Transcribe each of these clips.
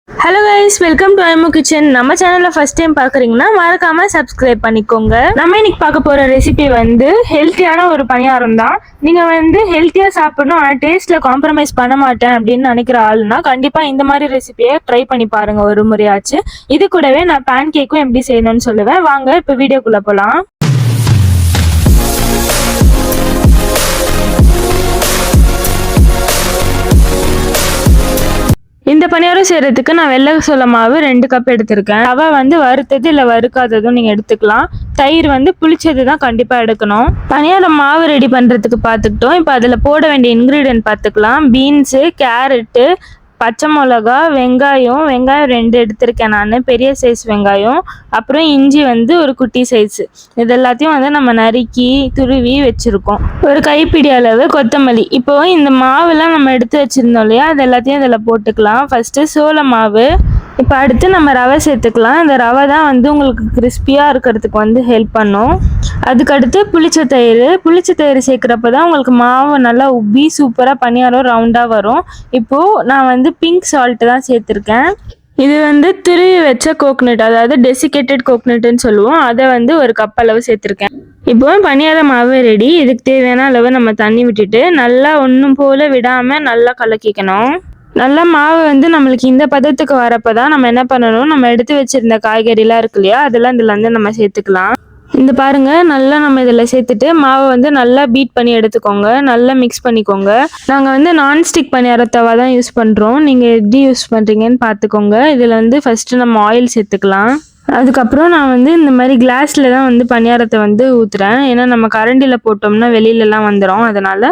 Hello guys, welcome to ஐமோ kitchen. நம்ம சேனல்ல ஃபர்ஸ்ட் டைம் பாக்குறீங்கன்னா மறக்காம சப்ஸ்கிரைப் பண்ணிக்கோங்க. நம்ம இன்னைக்கு பார்க்க போற ரெசிபி வந்து ஹெல்த்தியான ஒரு பணியாரம் தான். நீங்க வந்து ஹெல்த்தியா சாப்பிடணும் ஆனா டேஸ்ட்ல காம்ப்ரமைஸ் பண்ண மாட்டேன் அப்படின்னு நினைக்கிற ஆளுனா கண்டிப்பா இந்த மாதிரி ரெசிபியை ட்ரை பண்ணி பாருங்க ஒரு முறையாச்சு. இது கூடவே நான் பேன் கேக்கும் எப்படி செய்யணும்னு சொல்லுவேன். வாங்க இப்ப வீடியோக்குள்ள போலாம். இந்த பணியாரம் செய்யறதுக்கு நான் வெள்ளை சோள மாவு 2 கப் எடுத்திருக்கேன். ரவை வந்து வறுத்தது இல்லை வறுக்காததும் நீங்கள் எடுத்துக்கலாம். தயிர் வந்து புளிச்சது தான் கண்டிப்பாக எடுக்கணும். பணியாரம் மாவு ரெடி பண்ணுறதுக்கு பார்த்துக்கிட்டோம். இப்போ அதில் போட வேண்டிய இன்க்ரீடியன்ட் பார்த்துக்கலாம். பீன்ஸு, கேரட்டு, பச்சை மிளகா, வெங்காயம் 2 எடுத்திருக்கேன் நான், பெரிய சைஸ் வெங்காயம். அப்புறம் இஞ்சி வந்து ஒரு குட்டி சைஸு. இது எல்லாத்தையும் வந்து நம்ம நறுக்கி துருவி வச்சுருக்கோம். ஒரு கைப்பிடி அளவு கொத்தமல்லி. இப்போ இந்த மாவுலாம் நம்ம எடுத்து வச்சுருந்தோம் இல்லையா, அது எல்லாத்தையும் இதில் போட்டுக்கலாம். ஃபஸ்ட்டு சோள மாவு. இப்போ அடுத்து நம்ம ரவை சேர்த்துக்கலாம். இந்த ரவை தான் வந்து உங்களுக்கு கிறிஸ்பியாக இருக்கிறதுக்கு வந்து ஹெல்ப் பண்ணும். அதுக்கடுத்து புளிச்ச தயிர் சேர்க்குறப்ப தான் உங்களுக்கு மாவு நல்லா உப்பி சூப்பராக பணியாரம் ரவுண்டாக வரும். இப்போது நான் வந்து பிங்க் சால்ட்டு தான் சேர்த்துருக்கேன். இது வந்து துருவி வச்ச கோகனட், அதாவது டெசிகேட்டட் கோகனட்னு சொல்லுவோம். அதை வந்து ஒரு கப் அளவு சேர்த்துருக்கேன். இப்போ பணியார மாவு ரெடி. இதுக்கு தேவையான அளவு நம்ம தண்ணி விட்டுட்டு நல்லா ஒன்றும் போல் விடாமல் நல்லா கலக்கிக்கணும். நல்லா மாவு வந்து நம்மளுக்கு இந்த பதத்துக்கு வரப்போ தான் நம்ம என்ன பண்ணணும், நம்ம எடுத்து வச்சிருந்த காய்கறிலாம் இருக்கு இல்லையா, அதெல்லாம் இதில் வந்து நம்ம சேர்த்துக்கலாம். இந்த பாருங்க, நல்லா நம்ம இதில் சேர்த்துட்டு மாவை வந்து நல்லா பீட் பண்ணி எடுத்துக்கோங்க. நல்லா மிக்ஸ் பண்ணிக்கோங்க. நாங்கள் வந்து நான்ஸ்டிக் பணியார தவா தான் யூஸ் பண்ணுறோம். நீங்கள் எப்படி யூஸ் பண்ணுறீங்கன்னு பார்த்துக்கோங்க. இதில் வந்து ஃபஸ்ட்டு நம்ம ஆயில் சேர்த்துக்கலாம். அதுக்கப்புறம் நான் வந்து இந்த மாதிரி கிளாஸில் தான் வந்து பணியாரத்தை வந்து ஊற்றுறேன். ஏன்னா நம்ம கரண்டியில் போட்டோம்னா வெளியிலலாம் வந்துடும், அதனால்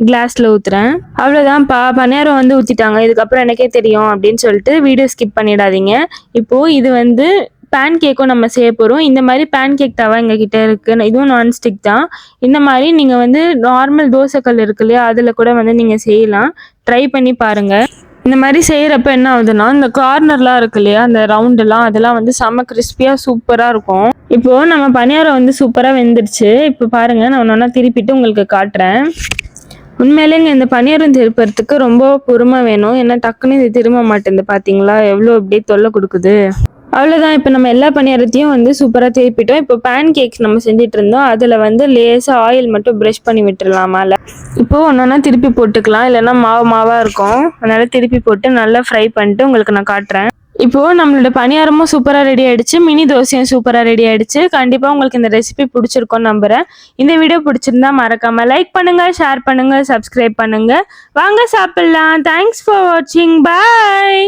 கிளாஸில் ஊற்றுறேன். அவ்வளோதான், பணியாரம் வந்து ஊற்றிட்டாங்க. இதுக்கப்புறம் எனக்கே தெரியும் அப்படின்னு சொல்லிட்டு வீடியோ ஸ்கிப் பண்ணிடாதீங்க. இப்போது இது வந்து பேன் கேக்கும் நம்ம செய்ய போகிறோம். இந்த மாதிரி பேன் கேக் தவா எங்ககிட்ட இருக்குது. இதுவும் நான்ஸ்டிக் தான். இந்த மாதிரி நீங்கள் வந்து நார்மல் தோசைக்கல் இருக்கு இல்லையா, அதில் கூட வந்து நீங்கள் செய்யலாம். ட்ரை பண்ணி பாருங்கள். இந்த மாதிரி செய்கிறப்ப என்ன ஆகுதுன்னா, இந்த கார்னர்லாம் இருக்கு இல்லையா, அந்த ரவுண்டெல்லாம், அதெல்லாம் வந்து செம்ம கிறிஸ்பியாக சூப்பராக இருக்கும். இப்போது நம்ம பணியாரம் வந்து சூப்பராக வெந்துருச்சு. இப்போ பாருங்கள், நான் ஒன்றா திருப்பிட்டு உங்களுக்கு காட்டுறேன். உண்மையிலேங்க இந்த பணியாரம் திருப்புறதுக்கு ரொம்ப பொறுமை வேணும். ஏன்னா டக்குன்னு இது திரும்ப மாட்டேங்குது. பார்த்தீங்களா எவ்வளோ அப்படியே தொல்லை கொடுக்குது. அவ்வளோதான், இப்போ நம்ம எல்லா பணியாரத்தையும் வந்து சூப்பராக திருப்பிட்டோம். இப்போ பேன் கேக்ஸ் நம்ம செஞ்சுட்டு இருந்தோம். அதில் வந்து லேசாக ஆயில் மட்டும் ப்ரஷ் பண்ணி விட்டுடலாம் மேலே. இப்போது ஒன்றா திருப்பி போட்டுக்கலாம், இல்லைன்னா மாவாக இருக்கும். அதனால் திருப்பி போட்டு நல்லா ஃப்ரை பண்ணிட்டு உங்களுக்கு நான் காட்டுறேன். இப்போது நம்மளோட பணியாரமும் சூப்பராக ரெடி ஆகிடுச்சு. மினி தோசையும் சூப்பராக ரெடி ஆகிடுச்சு. கண்டிப்பாக உங்களுக்கு இந்த ரெசிபி பிடிச்சிருக்கோன்னு நம்புகிறேன். இந்த வீடியோ பிடிச்சிருந்தா மறக்காமல் லைக் பண்ணுங்கள், ஷேர் பண்ணுங்கள், சப்ஸ்கிரைப் பண்ணுங்கள். வாங்க சாப்பிட்லாம். தேங்க்ஸ் ஃபார் வாட்சிங். பாய்.